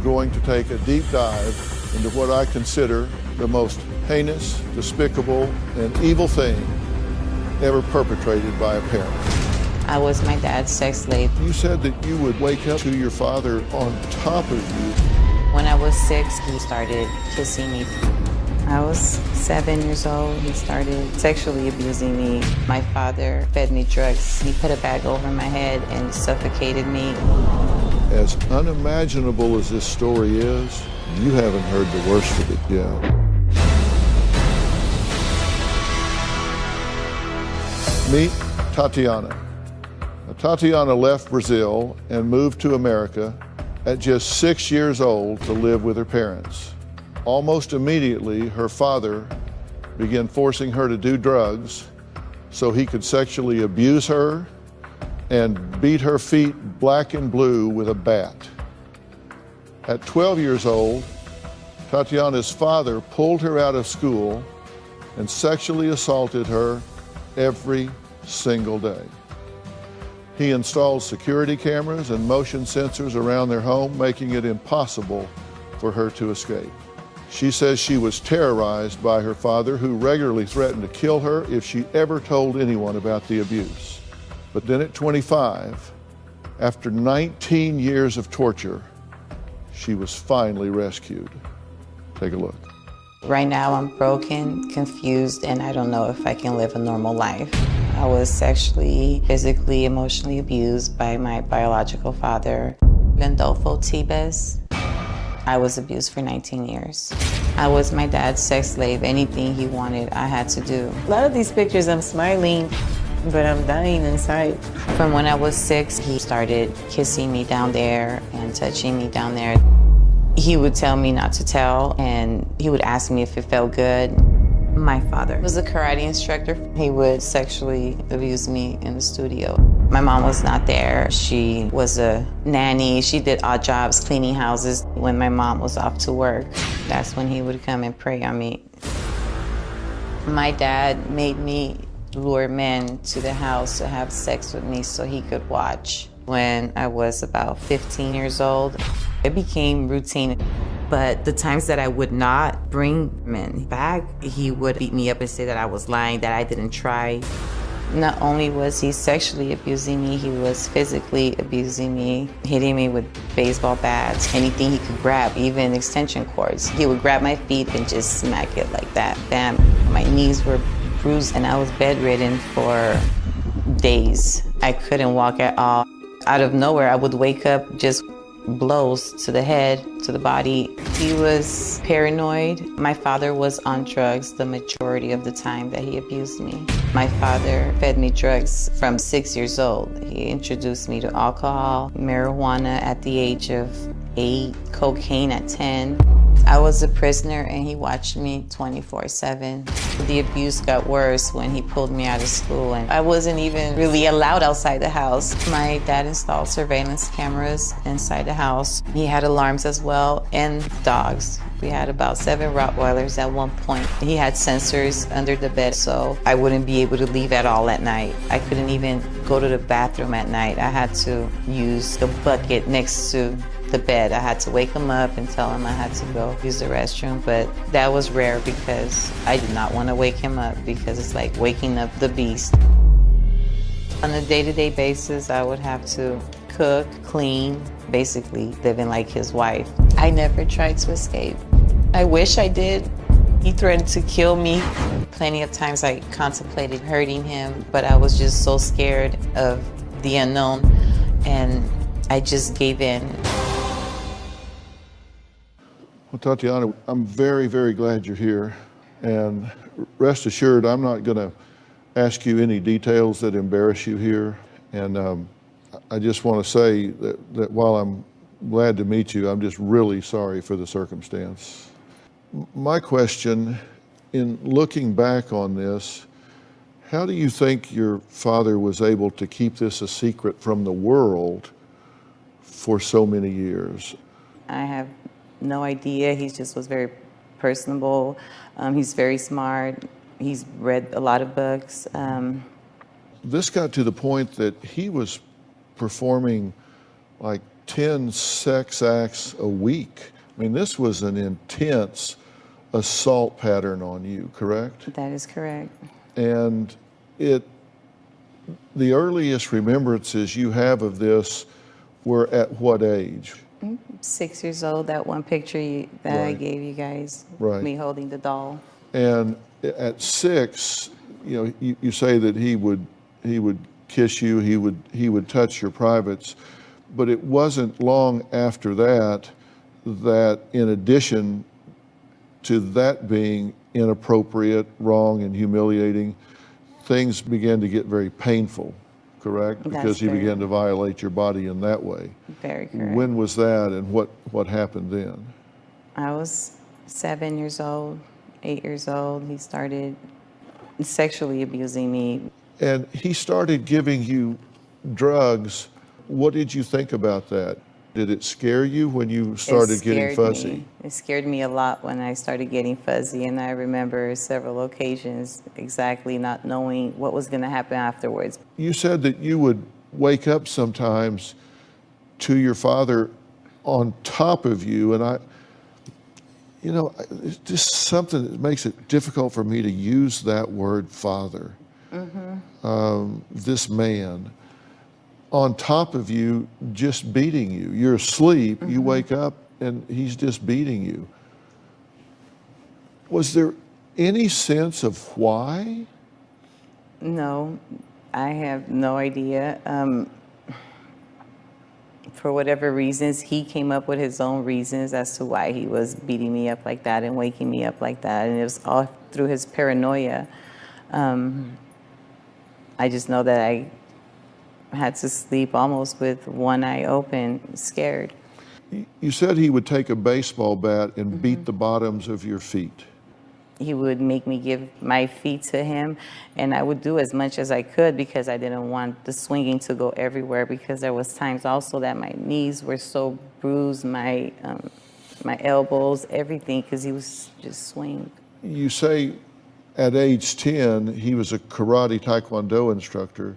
going to take a deep dive into what I consider the most heinous, despicable, and evil thing ever perpetrated by a parent. I was my dad's sex slave. You said that you would wake up to your father on top of you. When I was 6, he started kissing me. I was 7 years old. He started sexually abusing me. My father fed me drugs. He put a bag over my head and suffocated me. As unimaginable as this story is, you haven't heard the worst of it yet. Meet Tatiana. Now, Tatiana left Brazil and moved to America at just 6 years old to live with her parents. Almost immediately, her father began forcing her to do drugs so he could sexually abuse her and beat her feet black and blue with a bat. At 12 years old, Tatiana's father pulled her out of school and sexually assaulted her every single day. He installed security cameras and motion sensors around their home, making it impossible for her to escape. She says she was terrorized by her father, who regularly threatened to kill her if she ever told anyone about the abuse. But then at 25, after 19 years of torture, she was finally rescued. Take a look. Right now I'm broken, confused, and I don't know if I can live a normal life. I was sexually, physically, emotionally abused by my biological father, Landolfo Tibes. I was abused for 19 years. I was my dad's sex slave. Anything he wanted, I had to do. A lot of these pictures, I'm smiling, but I'm dying inside. From when I was 6, he started kissing me down there and touching me down there. He would tell me not to tell, and he would ask me if it felt good. My father was a karate instructor. He would sexually abuse me in the studio. My mom was not there. She was a nanny. She did odd jobs, cleaning houses. When my mom was off to work, that's when he would come and prey on me. My dad made me lure men to the house to have sex with me so he could watch. When I was about 15 years old, it became routine. But the times that I would not bring men back, he would beat me up and say that I was lying, that I didn't try. Not only was he sexually abusing me, he was physically abusing me, hitting me with baseball bats, anything he could grab, even extension cords. He would grab my feet and just smack it like that, bam. My knees were bruised and I was bedridden for days. I couldn't walk at all. Out of nowhere, I would wake up just blows to the head, to the body. He was paranoid. My father was on drugs the majority of the time that he abused me. My father fed me drugs from 6 years old. He introduced me to alcohol, marijuana at the age of 8, cocaine at 10. I was a prisoner and he watched me 24/7. The abuse got worse when he pulled me out of school and I wasn't even really allowed outside the house. My dad installed surveillance cameras inside the house. He had alarms as well and dogs. We had about 7 Rottweilers at one point. He had sensors under the bed so I wouldn't be able to leave at all at night. I couldn't even go to the bathroom at night. I had to use the bucket next to the bed. I had to wake him up and tell him I had to go use the restroom, but that was rare because I did not want to wake him up because it's like waking up the beast. On a day-to-day basis, I would have to cook, clean, basically living like his wife. I never tried to escape. I wish I did. He threatened to kill me. Plenty of times I contemplated hurting him, but I was just so scared of the unknown and I just gave in. Well, Tatiana, I'm very, very glad you're here. And rest assured, I'm not going to ask you any details that embarrass you here. And I just want to say that while I'm glad to meet you, I'm just really sorry for the circumstance. My question, in looking back on this, how do you think your father was able to keep this a secret from the world for so many years? I have no idea. He just was very personable. He's very smart. He's read a lot of books. This got to the point that he was performing like 10 sex acts a week. I mean, this was an intense assault pattern on you, correct? That is correct. And the earliest remembrances you have of this were at what age? 6 years old, that one picture that I Right. gave you guys, Right. me holding the doll. And at 6, you say that he would kiss you, he would touch your privates, but it wasn't long after that in addition to that being inappropriate, wrong, and humiliating, things began to get very painful, correct? That's Because he very- began to violate your body in that way. Very correct. When was that, and what happened then? I was 7 years old, 8 years old. He started sexually abusing me. And he started giving you drugs. What did you think about that? Did it scare you when you started getting fuzzy? Me. It scared me a lot when I started getting fuzzy, and I remember several occasions exactly not knowing what was going to happen afterwards. You said that you would wake up sometimes to your father on top of you, and it's just something that makes it difficult for me to use that word father. This man on top of you, just beating you. You're asleep, you wake up, and he's just beating you. Was there any sense of why? No, I have no idea. For whatever reasons, he came up with his own reasons as to why he was beating me up like that and waking me up like that. And it was all through his paranoia. I just know that I had to sleep almost with one eye open, scared. You said he would take a baseball bat and beat the bottoms of your feet. He would make me give my feet to him, and I would do as much as I could because I didn't want the swinging to go everywhere, because there was times also that my knees were so bruised, my elbows, everything, because he was just swing. You say at age 10, he was a karate taekwondo instructor.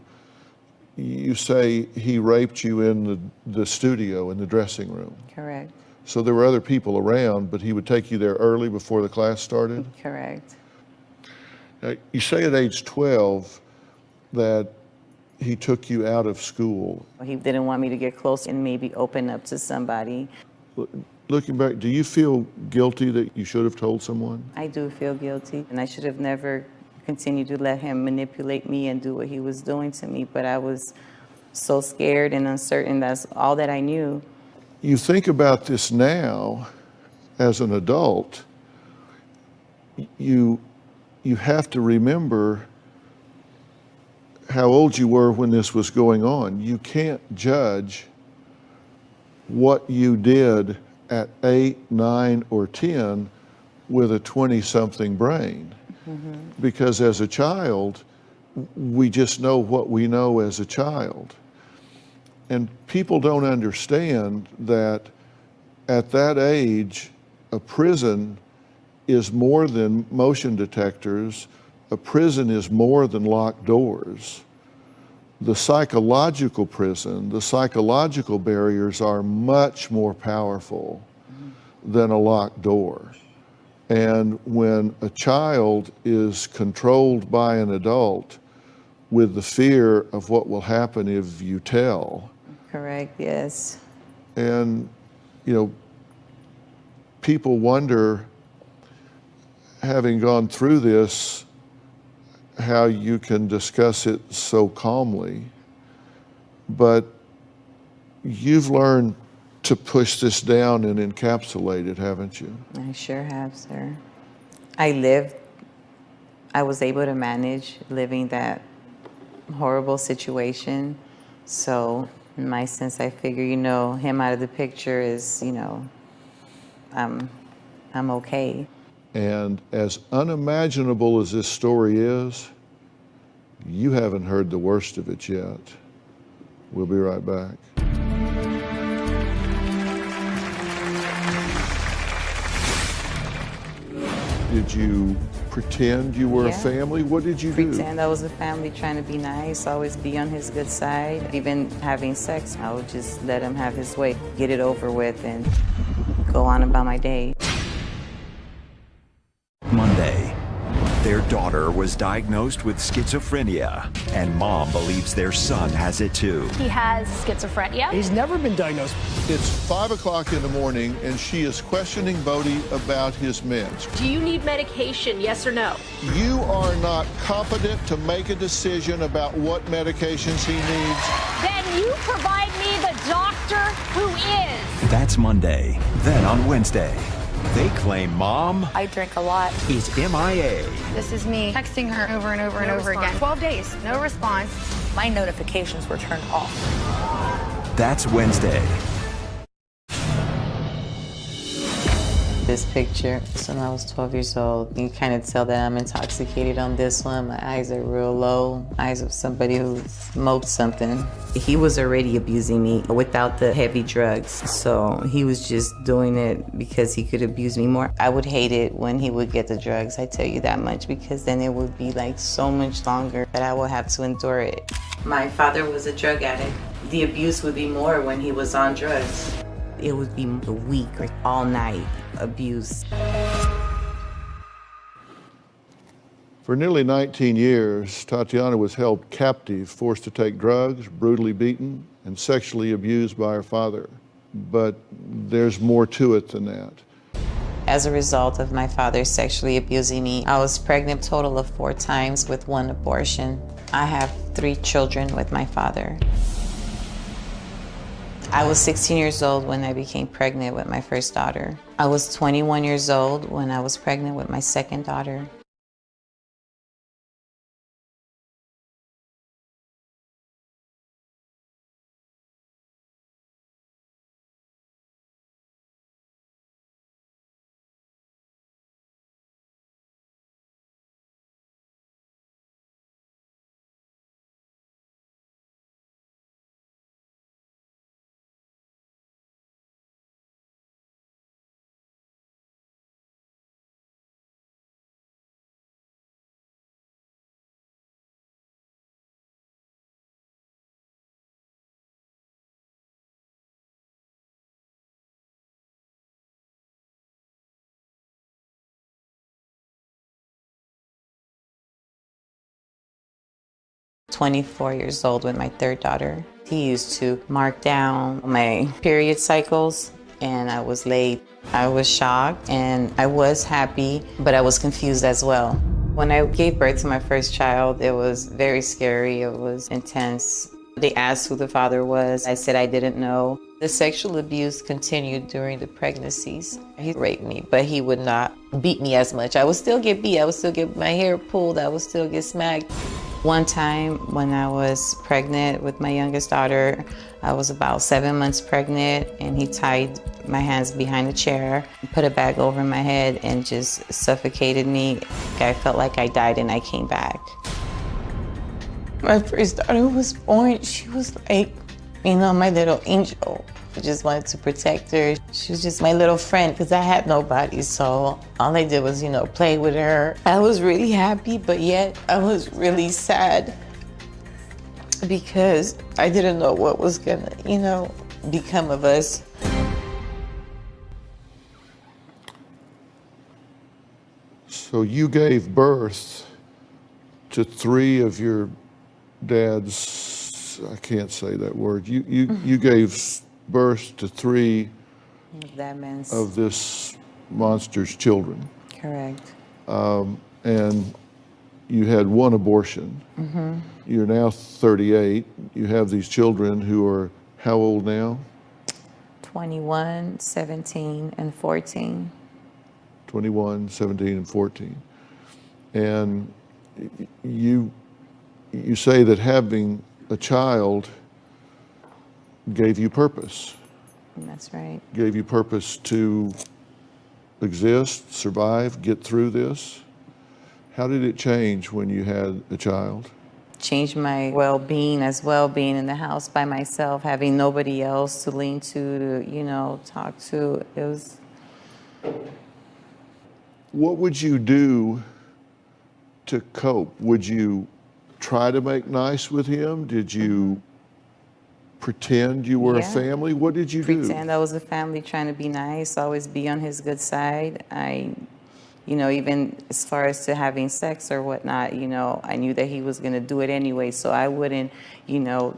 You say he raped you in the studio, in the dressing room. Correct. So there were other people around, but he would take you there early before the class started? Correct. You say at age 12 that he took you out of school. He didn't want me to get close and maybe open up to somebody. Looking back, do you feel guilty that you should have told someone? I do feel guilty, and I should have never continued to let him manipulate me and do what he was doing to me, but I was so scared and uncertain. That's all that I knew. You think about this now as an adult, you have to remember how old you were when this was going on. You can't judge what you did at 8, 9, or 10 with a 20-something brain. Because as a child, we just know what we know as a child. And people don't understand that at that age, a prison is more than motion detectors. A prison is more than locked doors. The psychological prison, the psychological barriers are much more powerful than a locked door. And when a child is controlled by an adult with the fear of what will happen if you tell, Correct, yes. and, people wonder, having gone through this, how you can discuss it so calmly. But you've learned to push this down and encapsulate it, haven't you? I sure have, sir. I was able to manage living that horrible situation. So in my sense, I figure, him out of the picture is, I'm okay. And as unimaginable as this story is, you haven't heard the worst of it yet. We'll be right back. Did you pretend you were a Yeah. family? What did you do? Pretend I was a family, trying to be nice, always be on his good side. Even having sex, I would just let him have his way, get it over with, and go on about my day. Monday, their daughter was diagnosed with schizophrenia, and mom believes their son has it too. He has schizophrenia. He's never been diagnosed. It's 5 o'clock in the morning, and she is questioning Bodie about his meds. Do you need medication, yes or no? You are not competent to make a decision about what medications he needs. Then you provide me the doctor who is. That's Monday. Then on Wednesday, they claim mom I drink a lot. is MIA. This is me texting her over and over and over again. 12 days, no response. My notifications were turned off. That's Wednesday. This picture, so when I was 12 years old, you kind of tell that I'm intoxicated on this one. My eyes are real low, eyes of somebody who smoked something. He was already abusing me without the heavy drugs, so he was just doing it because he could abuse me more. I would hate it when he would get the drugs, I tell you that much, because then it would be like so much longer that I would have to endure it. My father was a drug addict. The abuse would be more when he was on drugs. It would be a week or all night abuse. For nearly 19 years, Tatiana was held captive, forced to take drugs, brutally beaten, and sexually abused by her father. But there's more to it than that. As a result of my father sexually abusing me, I was pregnant a total of 4 times with 1 abortion. I have 3 children with my father. I was 16 years old when I became pregnant with my first daughter. I was 21 years old when I was pregnant with my second daughter. I was 24 years old with my third daughter. He used to mark down my period cycles, and I was late. I was shocked and I was happy, but I was confused as well. When I gave birth to my first child, it was very scary. It was intense. They asked who the father was. I said I didn't know. The sexual abuse continued during the pregnancies. He raped me, but he would not beat me as much. I would still get beat. I would still get my hair pulled. I would still get smacked. One time when I was pregnant with my youngest daughter, I was about 7 months pregnant, and he tied my hands behind the chair, put a bag over my head, and just suffocated me. I felt like I died and I came back. My first daughter was born. She was like, my little angel. I just wanted to protect her. She was just my little friend because I had nobody. So all I did was, play with her. I was really happy, but yet I was really sad because I didn't know what was gonna, become of us. So you gave birth to 3 of your dad's, I can't say that word. You gave birth to 3 That means of this monster's children. correct. And you had 1 abortion. You're now 38. You have these children who are how old now? 21, 17, and 14. 21, 17, and 14. And you say that having a child gave you purpose. That's right. Gave you purpose to exist, survive, get through this. How did it change when you had a child? Changed my well-being as well, being in the house by myself, having nobody else to lean to, talk to. It was... What would you do to cope? Would you try to make nice with him? Did you pretend you were a Yeah. family? What did you do? Pretend I was a family, trying to be nice, always be on his good side. Even as far as to having sex or whatnot, I knew that he was going to do it anyway, so I wouldn't,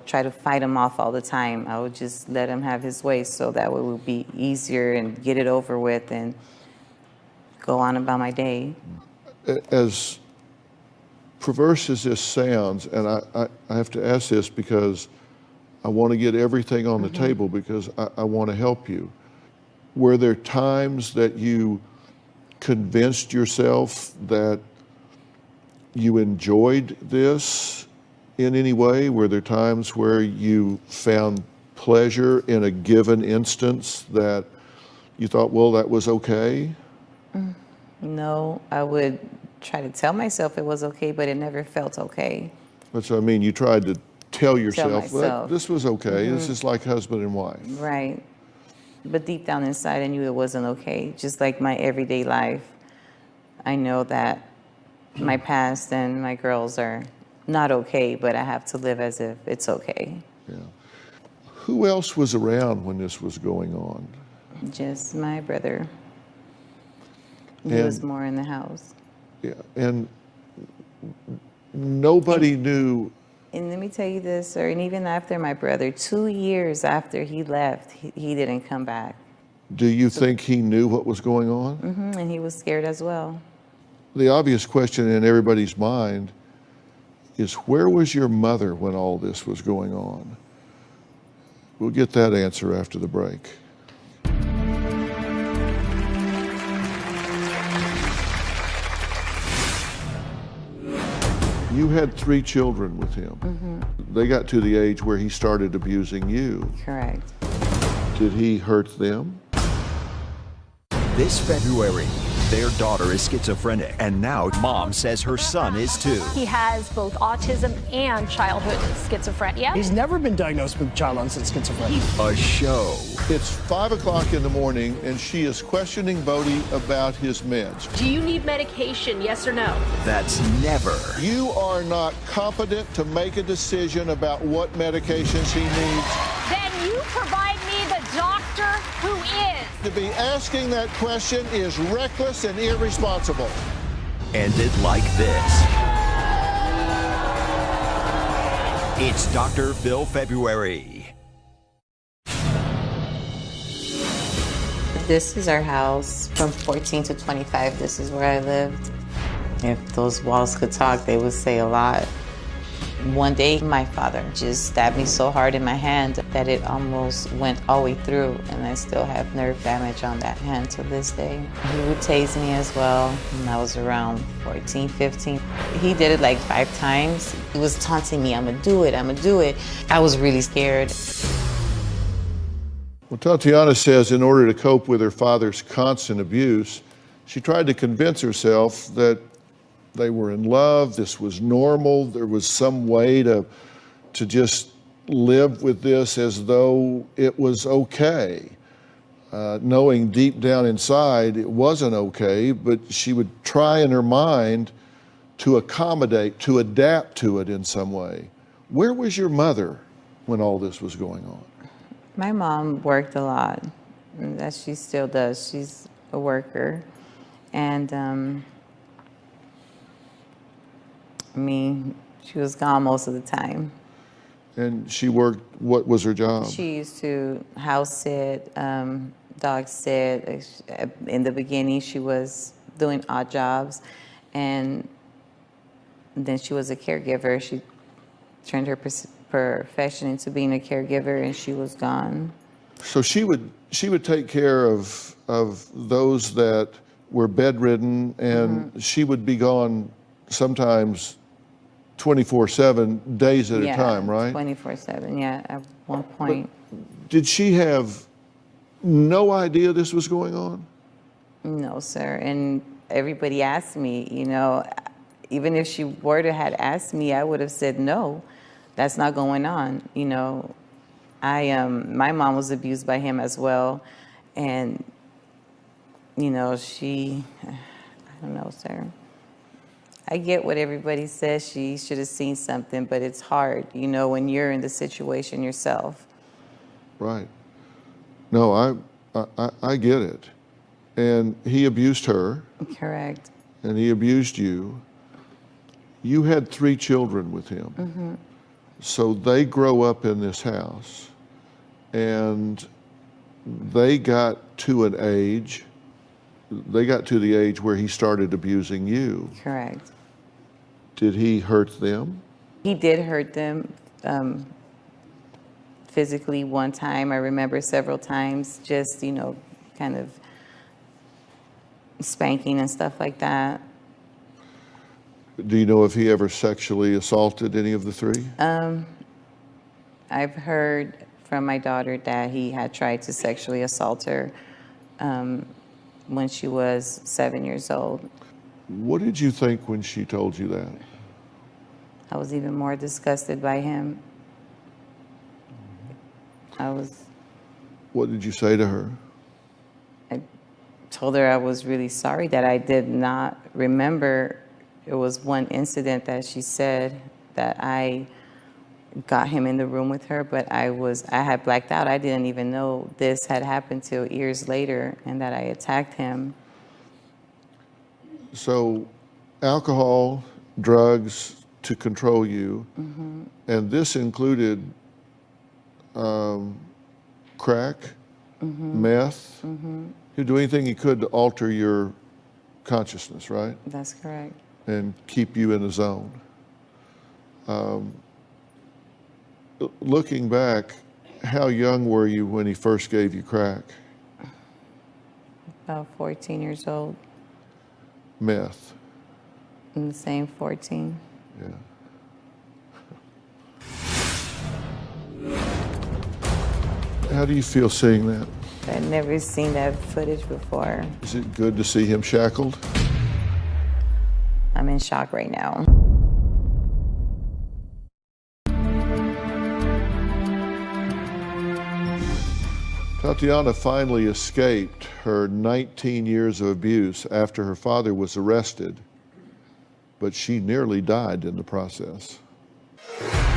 try to fight him off all the time. I would just let him have his way, so that way it would be easier and get it over with and go on about my day. As perverse as this sounds, and I have to ask this because I want to get everything on the table because I want to help you. Were there times that you convinced yourself that you enjoyed this in any way? Were there times where you found pleasure in a given instance that you thought, well, that was okay? No, I would try to tell myself it was okay, but it never felt okay. That's what I mean. You tried to tell yourself, myself. This was okay. This is like husband and wife. Right. But deep down inside, I knew it wasn't okay. Just like my everyday life, I know that my past and my girls are not okay, but I have to live as if it's okay. Yeah. Who else was around when this was going on? Just my brother. He And- was more in the house. Yeah. And nobody knew. And let me tell you this, sir, and even after my brother, 2 years after he left, he didn't come back. Do you think he knew what was going on? And he was scared as well. The obvious question in everybody's mind is, where was your mother when all this was going on? We'll get that answer after the break. You had 3 children with him. They got to the age where he started abusing you. Correct. Did he hurt them? This February, their daughter is schizophrenic, and now mom says her son is too. He has both autism and childhood schizophrenia. He's never been diagnosed with child onset schizophrenia. A show. It's 5 o'clock in the morning, and she is questioning Bodie about his meds. Do you need medication, yes or no? That's never You are not competent to make a decision about what medications he needs. Then you provide me the doctor who is. To be asking that question is reckless and irresponsible. ended like this. It's Dr. Phil February. This is our house. From 14 to 25, this is where I lived. If those walls could talk, they would say a lot. One day, my father just stabbed me so hard in my hand that it almost went all the way through, and I still have nerve damage on that hand to this day. He would tase me as well when I was around 14, 15. He did it like 5 times. He was taunting me, I'm gonna do it, I'm gonna do it. I was really scared. Well, Tatiana says in order to cope with her father's constant abuse, she tried to convince herself that they were in love, this was normal, there was some way to just live with this as though it was okay. Knowing deep down inside it wasn't okay, but she would try in her mind to accommodate, to adapt to it in some way. Where was your mother when all this was going on? My mom worked a lot, and that she still does. She's a worker. And she was gone most of the time. And she worked, what was her job? She used to house sit, dog sit. In the beginning, she was doing odd jobs, and then she was a caregiver. She turned her profession into being a caregiver, and she was gone. So she would take care of those that were bedridden, and she would be gone sometimes 24/7, days at a time, right? 24/7, yeah, at one point. Did she have no idea this was going on? No, sir. And everybody asked me, even if she were to had asked me, I would have said, no, that's not going on. My mom was abused by him as well. And, I don't know, sir. I get what everybody says, she should have seen something, but it's hard, you know, when you're in the situation yourself. Right. No, I get it. And he abused her. Correct. And he abused you. You had 3 children with him. Mm-hmm. So they grow up in this house, and they got to the age where he started abusing you. Correct. Did he hurt them? He did hurt them physically one time. I remember several times, just, you know, kind of spanking and stuff like that. Do you know if he ever sexually assaulted any of the 3? I've heard from my daughter that he had tried to sexually assault her when she was 7 years old. What did you think when she told you that? I was even more disgusted by him. What did you say to her? I told her I was really sorry that I did not remember. It was one incident that she said that I got him in the room with her, but I had blacked out. I didn't even know this had happened till years later, and that I attacked him. So, alcohol, drugs to control you, and this included crack, meth. He'd do anything he could to alter your consciousness, right? That's correct. And keep you in a zone. Looking back, how young were you when he first gave you crack? About 14 years old. Meth? In the same 14. Yeah. How do you feel seeing that? I'd never seen that footage before. Is it good to see him shackled? I'm in shock right now. Tatiana finally escaped her 19 years of abuse after her father was arrested, but she nearly died in the process.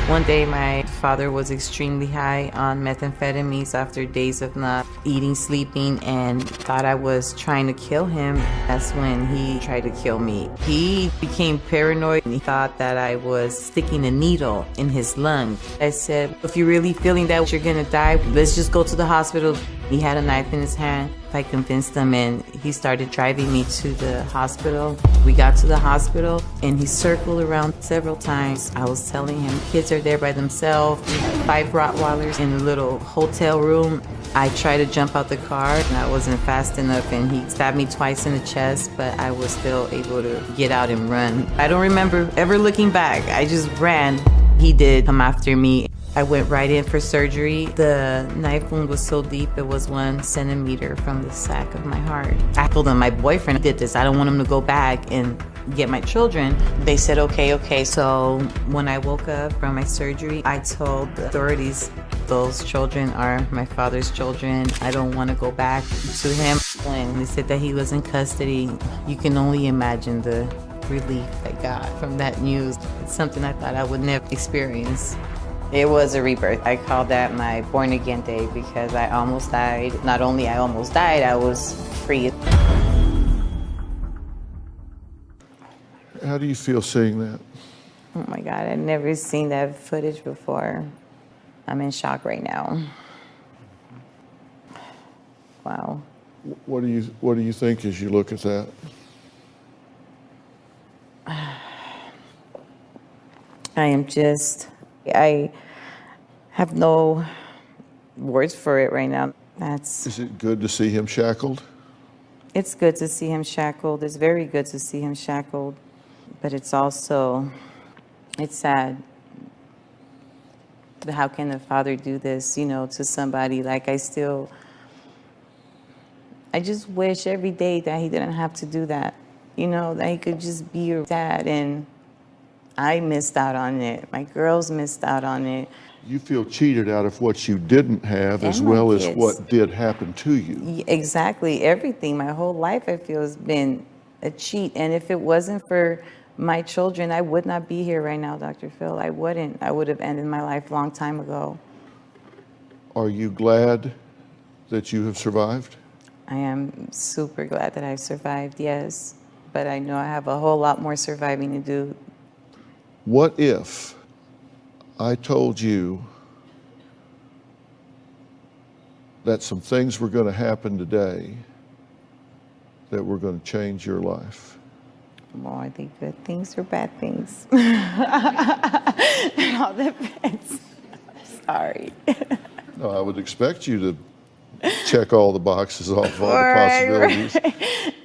One day, my father was extremely high on methamphetamines after days of not eating, sleeping, and thought I was trying to kill him. That's when he tried to kill me. He became paranoid and he thought that I was sticking a needle in his lung. I said, if you're really feeling that you're gonna die, let's just go to the hospital. He had a knife in his hand. I convinced him and he started driving me to the hospital. We got to the hospital and he circled around several times. I was telling him kids are there by themselves. We had 5 Rottweilers in a little hotel room. I tried to jump out the car and I wasn't fast enough and he stabbed me twice in the chest, but I was still able to get out and run. I don't remember ever looking back. I just ran. He did come after me. I went right in for surgery. The knife wound was so deep, it was 1 centimeter from the sac of my heart. I told them my boyfriend did this. I don't want him to go back and get my children. They said, okay. So when I woke up from my surgery, I told the authorities, those children are my father's children. I don't want to go back to him. When they said that he was in custody, you can only imagine the relief I got from that news. It's something I thought I would never experience. It was a rebirth. I call that my born again day because I almost died. Not only I almost died, I was free. How do you feel seeing that? Oh my God, I'd never seen that footage before. I'm in shock right now. Wow. What do you think as you look at that? I have no words for it right now. Is it good to see him shackled? It's good to see him shackled. It's very good to see him shackled. But it's sad. How can a father do this, to somebody? Like, I just wish every day that he didn't have to do that. That he could just be your dad. And I missed out on it. My girls missed out on it. You feel cheated out of what you didn't have as well as what did happen to you. Exactly. Everything. My whole life, I feel, has been a cheat. And if it wasn't for my children, I would not be here right now, Dr. Phil. I wouldn't. I would have ended my life a long time ago. Are you glad that you have survived? I am super glad that I've survived, yes. But I know I have a whole lot more surviving to do. What if I told you that some things were going to happen today that were going to change your life? Well, are they good things or bad things? It all depends. I'm sorry. No, I would expect you to check all the boxes off, all the possibilities,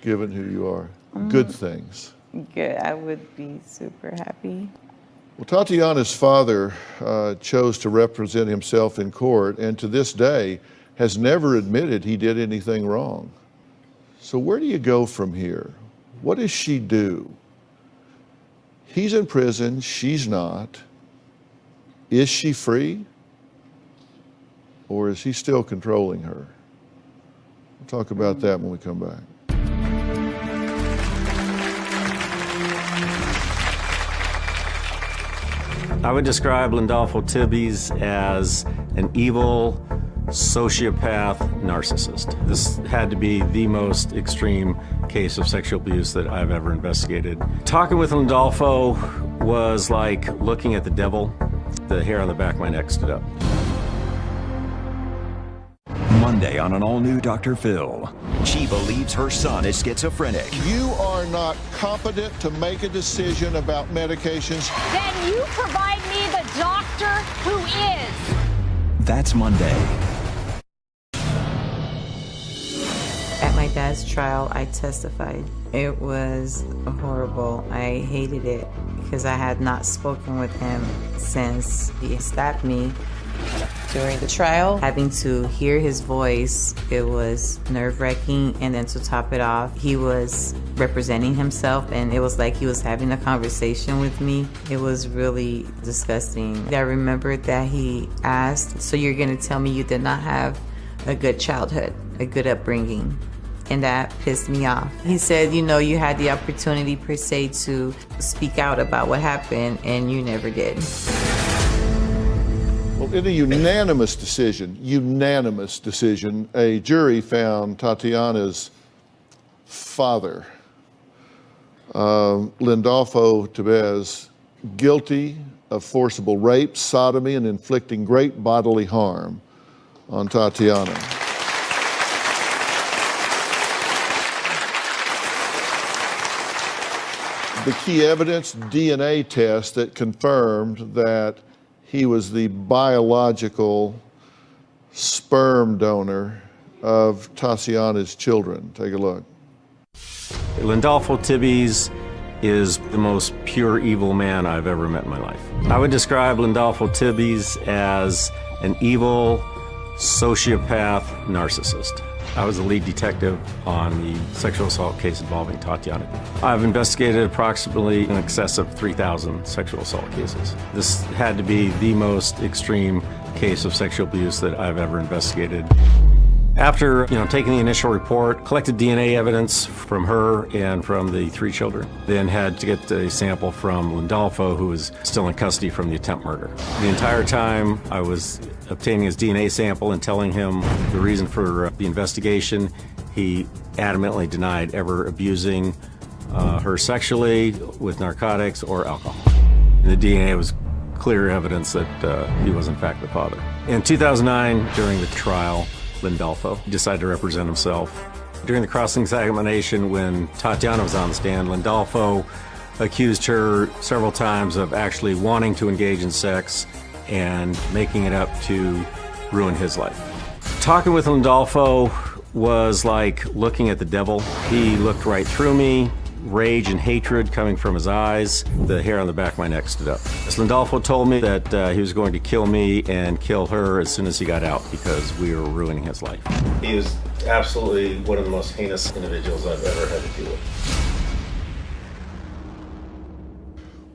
given who you are. Good things. Good. I would be super happy. Well, Tatiana's father chose to represent himself in court, and to this day has never admitted he did anything wrong. So where do you go from here? What does she do? He's in prison, she's not. Is she free? Or is he still controlling her? We'll talk about that when we come back. I would describe Lindolfo Tibbies as an evil sociopath narcissist. This had to be the most extreme case of sexual abuse that I've ever investigated. Talking with Lindolfo was like looking at the devil. The hair on the back of my neck stood up. Monday on an all-new Dr. Phil. She believes her son is schizophrenic. You are not competent to make a decision about medications. Then you provide me the doctor who is. That's Monday. At my dad's trial, I testified. It was horrible. I hated it because I had not spoken with him since he stabbed me. During the trial, having to hear his voice, it was nerve-wracking, and then to top it off, he was representing himself, and it was like he was having a conversation with me. It was really disgusting. I remember that he asked, "So you're gonna tell me you did not have a good childhood, a good upbringing?" And that pissed me off. He said, you know, you had the opportunity per se to speak out about what happened, and you never did. Well, in a unanimous decision, a jury found Tatiana's father, Lindolfo Tibbies, guilty of forcible rape, sodomy, and inflicting great bodily harm on Tatiana. The key evidence, DNA test that confirmed that he was the biological sperm donor of Tatiana's children. Take a look. Lindolfo Tibbies is the most pure evil man I've ever met in my life. I would describe Lindolfo Tibbies as an evil sociopath narcissist. I was the lead detective on the sexual assault case involving Tatiana. I've investigated approximately in excess of 3,000 sexual assault cases. This had to be the most extreme case of sexual abuse that I've ever investigated. After taking the initial report, collected DNA evidence from her and from the 3 children, then had to get a sample from Lindolfo, who was still in custody from the attempt murder. The entire time I was obtaining his DNA sample and telling him the reason for the investigation, he adamantly denied ever abusing her sexually with narcotics or alcohol. And the DNA was clear evidence that he was in fact the father. In 2009, during the trial, Lindolfo decided to represent himself. During the cross-examination, when Tatiana was on the stand, Lindolfo accused her several times of actually wanting to engage in sex and making it up to ruin his life. Talking with Lindolfo was like looking at the devil. He looked right through me, rage and hatred coming from his eyes. The hair on the back of my neck stood up. Lindolfo told me that he was going to kill me and kill her as soon as he got out because we were ruining his life. He is absolutely one of the most heinous individuals I've ever had to deal with.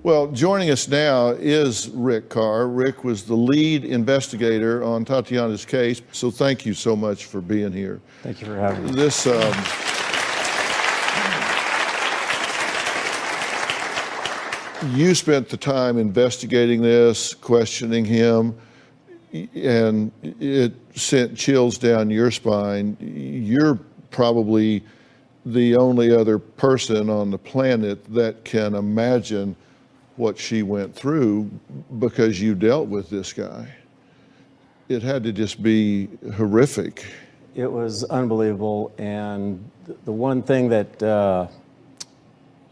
Well, joining us now is Rick Carr. Rick was the lead investigator on Tatiana's case, so thank you so much for being here. Thank you for having me. you spent the time investigating this, questioning him, and it sent chills down your spine. You're probably the only other person on the planet that can imagine what she went through because you dealt with this guy. It had to just be horrific. It was unbelievable, and the one thing that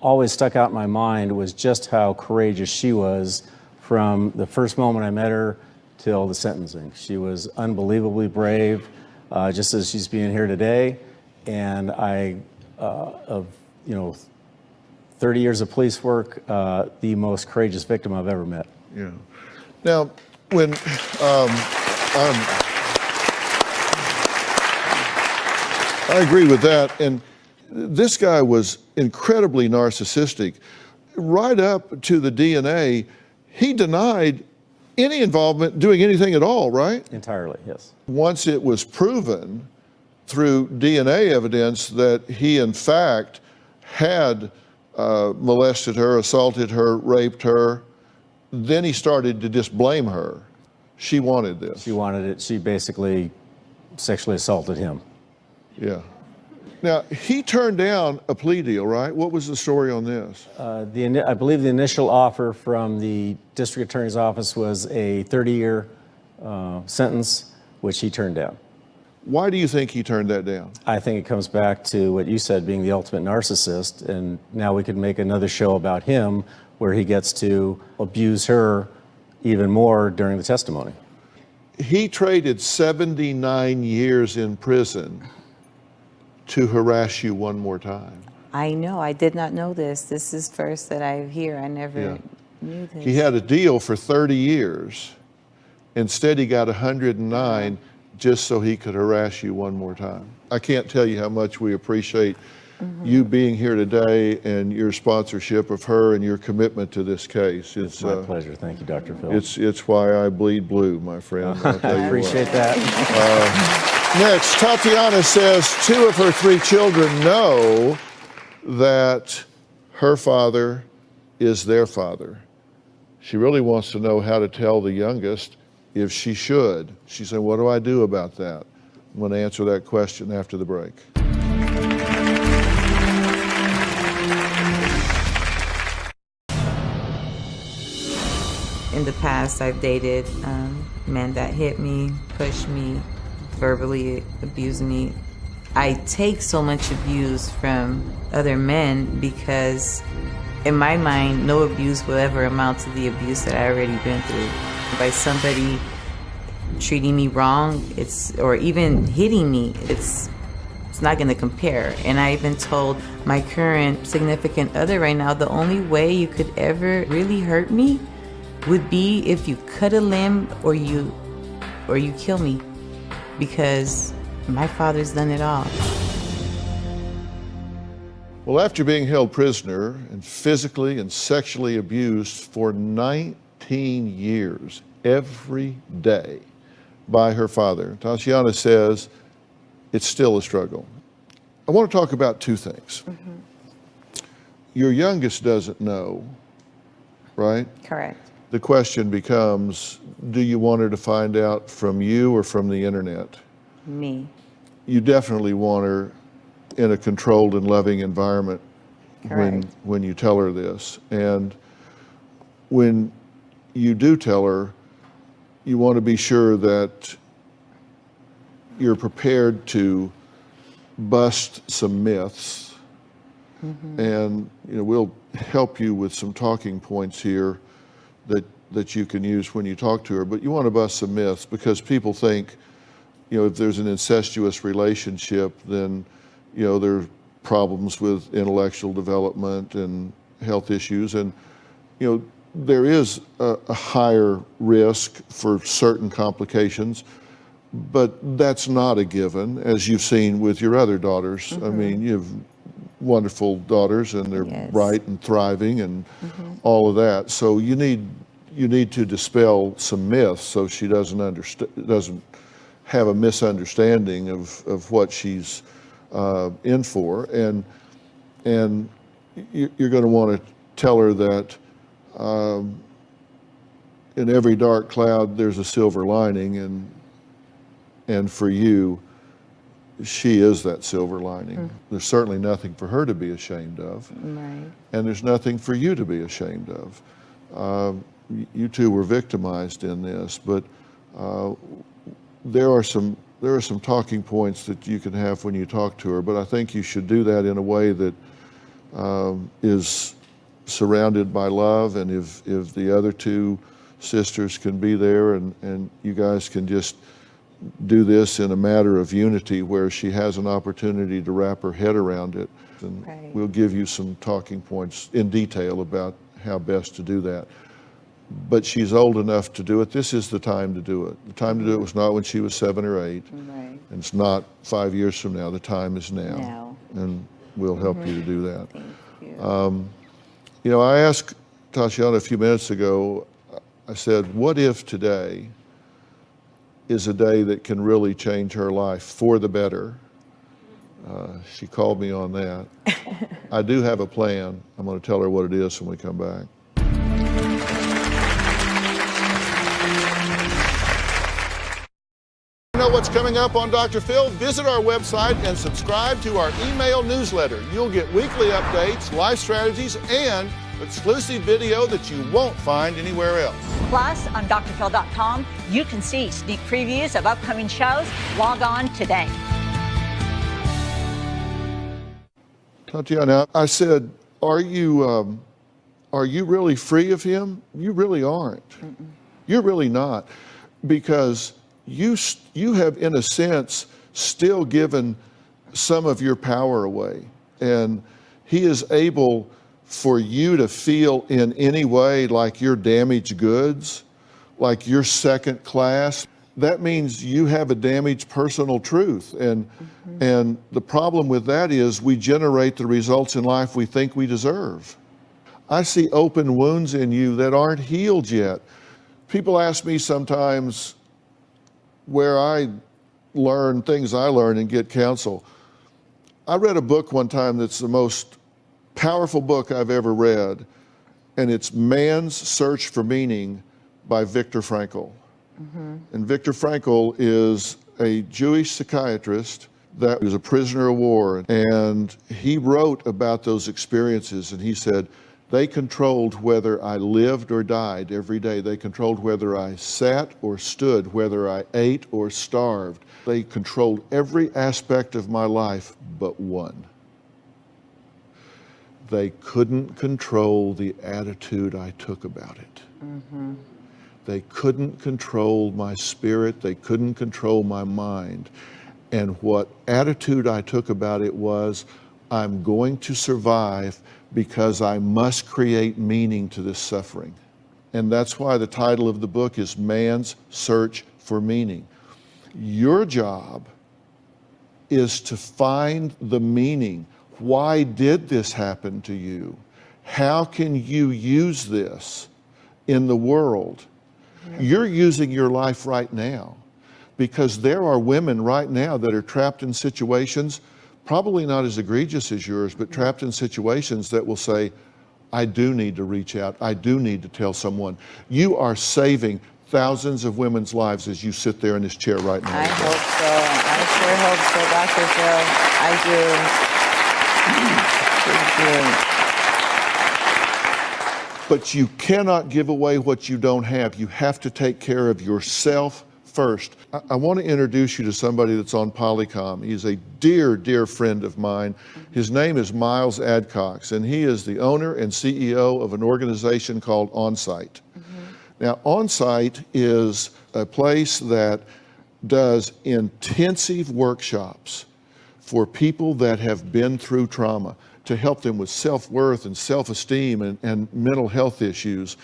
always stuck out in my mind was just how courageous she was from the first moment I met her till the sentencing. She was unbelievably brave, just as she's being here today. And of 30 years of police work, the most courageous victim I've ever met. Yeah. Now, when I agree with that, and this guy was incredibly narcissistic. Right up to the DNA, he denied any involvement doing anything at all, right? Entirely, yes. Once it was proven through DNA evidence that he in fact had molested her, assaulted her, raped her, then he started to just blame her. She wanted this. She wanted it. She basically sexually assaulted him. Yeah. Now, he turned down a plea deal, right? What was the story on this? I believe the initial offer from the district attorney's office was a 30-year sentence, which he turned down. Why do you think he turned that down? I think it comes back to what you said, being the ultimate narcissist, and now we could make another show about him where he gets to abuse her even more during the testimony. He traded 79 years in prison to harass you one more time. I know. I did not know this. This is first that I hear. I never knew this. He had a deal for 30 years. Instead, he got 109 just so he could harass you one more time. I can't tell you how much we appreciate you being here today and your sponsorship of her and your commitment to this case. It's my pleasure. Thank you, Dr. Phil. It's why I bleed blue, my friend. I'll tell you I appreciate that. Next, Tatiana says 2 of her 3 children know that her father is their father. She really wants to know how to tell the youngest if she should. She said, what do I do about that? I'm going to answer that question after the break. In the past, I've dated men that hit me, pushed me, verbally abused me. I take so much abuse from other men because in my mind, no abuse will ever amount to the abuse that I already been through. By somebody treating me wrong, or even hitting me, it's not gonna compare. And I even told my current significant other right now, the only way you could ever really hurt me would be if you cut a limb or you kill me, because my father's done it all. Well, after being held prisoner and physically and sexually abused for 19 years, every day by her father, Tatiana says it's still a struggle. I want to talk about 2 things. Your youngest doesn't know, right? Correct. The question becomes, do you want her to find out from you or from the internet? Me. You definitely want her in a controlled and loving environment when you tell her this. And when you do tell her, you want to be sure that you're prepared to bust some myths. And we'll help you with some talking points here that you can use when you talk to her. But you want to bust some myths, because people think, if there's an incestuous relationship, then there are problems with intellectual development and health issues, and there is a higher risk for certain complications, but that's not a given, as you've seen with your other daughters. I mean, you have wonderful daughters, and they're bright and thriving and all of that. So you need to dispel some myths so she doesn't have a misunderstanding of what she's in for, and you're going to want to tell her that in every dark cloud, there's a silver lining, and for you, she is that silver lining. There's certainly nothing for her to be ashamed of, Right. and there's nothing for you to be ashamed of. You two were victimized in this, but there are some talking points that you can have when you talk to her, but I think you should do that in a way that is surrounded by love, and if the other two sisters can be there and you guys can just do this in a matter of unity where she has an opportunity to wrap her head around it, and Right. we'll give you some talking points in detail about how best to do that. But she's old enough to do it. This is the time to do it. The time to do it was not when she was 7 or 8. Right. And it's not 5 years from now. The time is now. Now. And we'll help you to do that. Thank you. You know, I asked Tatiana a few minutes ago, I said, what if today is a day that can really change her life for the better? She called me on that. I do have a plan. I'm going to tell her what it is when we come back. Know what's coming up on Dr. Phil? Visit our website and subscribe to our email newsletter. You'll get weekly updates, life strategies, and exclusive video that you won't find anywhere else. Plus, on drphil.com, you can see sneak previews of upcoming shows. Log on today. Tatiana, I said, are you really free of him? You really aren't. You're really not, because you have, in a sense, still given some of your power away. And he is able for you to feel in any way like you're damaged goods, like you're second class. That means you have a damaged personal truth. And the problem with that is we generate the results in life we think we deserve. I see open wounds in you that aren't healed yet. People ask me sometimes where I learn things I learn and get counsel. I read a book one time that's the most powerful book I've ever read, and it's Man's Search for Meaning by Viktor Frankl. And Viktor Frankl is a Jewish psychiatrist that was a prisoner of war, and he wrote about those experiences, and he said, they controlled whether I lived or died every day. They controlled whether I sat or stood, whether I ate or starved. They controlled every aspect of my life but one. They couldn't control the attitude I took about it. They couldn't control my spirit. They couldn't control my mind. And what attitude I took about it was, I'm going to survive because I must create meaning to this suffering. And that's why the title of the book is Man's Search for Meaning. Your job is to find the meaning. Why did this happen to you? How can you use this in the world? You're using your life right now, because there are women right now that are trapped in situations, probably not as egregious as yours, but trapped in situations that will say, I do need to reach out. I do need to tell someone. You are saving thousands of women's lives as you sit there in this chair right now. I hope so. I sure hope so, Dr. Phil. I do. But you cannot give away what you don't have. You have to take care of yourself first. I want to introduce you to somebody that's on Polycom. He's a dear, dear friend of mine. His name is Miles Adcox, and he is the owner and CEO of an organization called OnSite. Now, OnSite is a place that does intensive workshops for people that have been through trauma to help them with self-worth and self-esteem and mental health issues.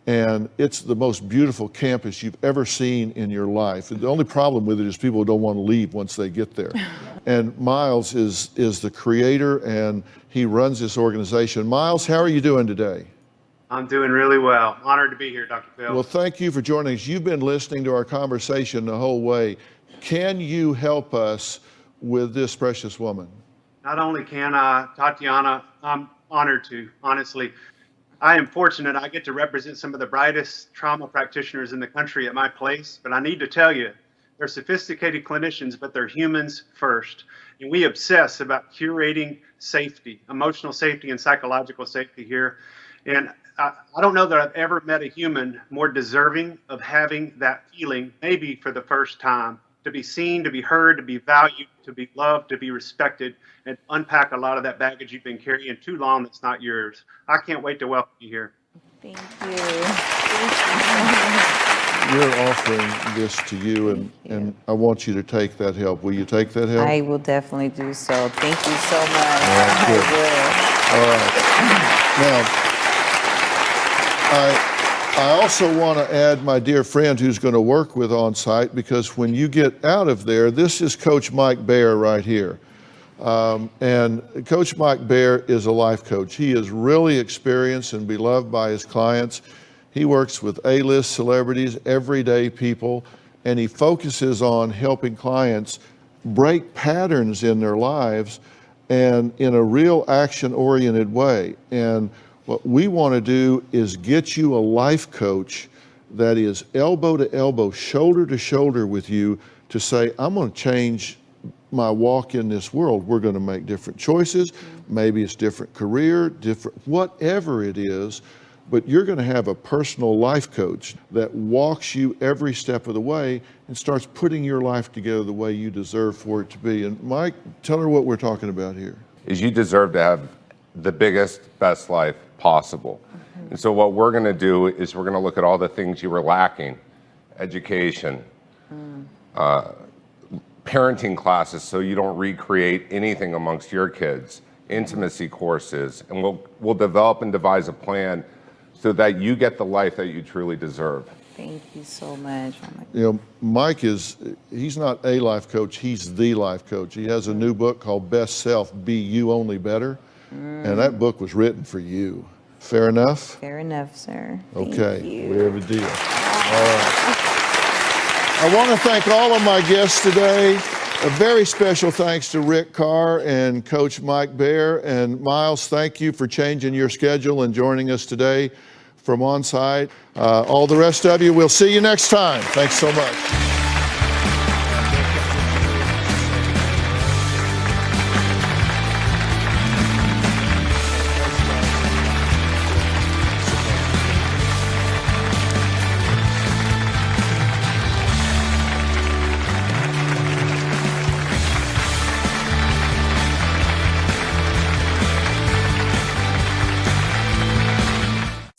And it's the most beautiful campus you've ever seen in your life. The only problem with it is people don't want to leave once they get there. And Miles is the creator, and he runs this organization. Miles, how are you doing today? I'm doing really well. Honored to be here, Dr. Phil. Well, thank you for joining us. You've been listening to our conversation the whole way. Can you help us with this precious woman? Not only can I, Tatiana, I'm honored to, honestly. I am fortunate I get to represent some of the brightest trauma practitioners in the country at my place, but I need to tell you, they're sophisticated clinicians, but they're humans first. And we obsess about curating safety, emotional safety and psychological safety here. And I don't know that I've ever met a human more deserving of having that feeling, maybe for the first time, to be seen, to be heard, to be valued, to be loved, to be respected, and unpack a lot of that baggage you've been carrying too long that's not yours. I can't wait to welcome you here. Thank you. We're offering this to you, and I want you to take that help. Will you take that help? I will definitely do so. Thank you so much. All right, good. I will. All right. Now, I also want to add my dear friend who's going to work with On-Site, because when you get out of there, this is Coach Mike Baer right here. And Coach Mike Baer is a life coach. He is really experienced and beloved by his clients. He works with A-list celebrities, everyday people, and he focuses on helping clients break patterns in their lives and in a real action-oriented way. And what we want to do is get you a life coach that is elbow to elbow, shoulder to shoulder with you to say, I'm going to change my walk in this world. We're going to make different choices. Maybe it's different career, different, whatever it is, but you're going to have a personal life coach that walks you every step of the way and starts putting your life together the way you deserve for it to be. And Mike, tell her what we're talking about here. Is you deserve to have the biggest, best life possible. And so what we're going to do is we're going to look at all the things you were lacking: education, parenting classes so you don't recreate anything amongst your kids, intimacy courses, and we'll develop and devise a plan so that you get the life that you truly deserve. Thank you so much. You know, Mike he's not a life coach, he's the life coach. He has a new book called Best Self, Be You Only Better. And that book was written for you. Fair enough? Fair enough, sir. Okay, Thank you. we have a deal. All right. I want to thank all of my guests today. A very special thanks to Rick Carr and Coach Mike Baer. And Miles, thank you for changing your schedule and joining us today from On-Site. All the rest of you, we'll see you next time. Thanks so much.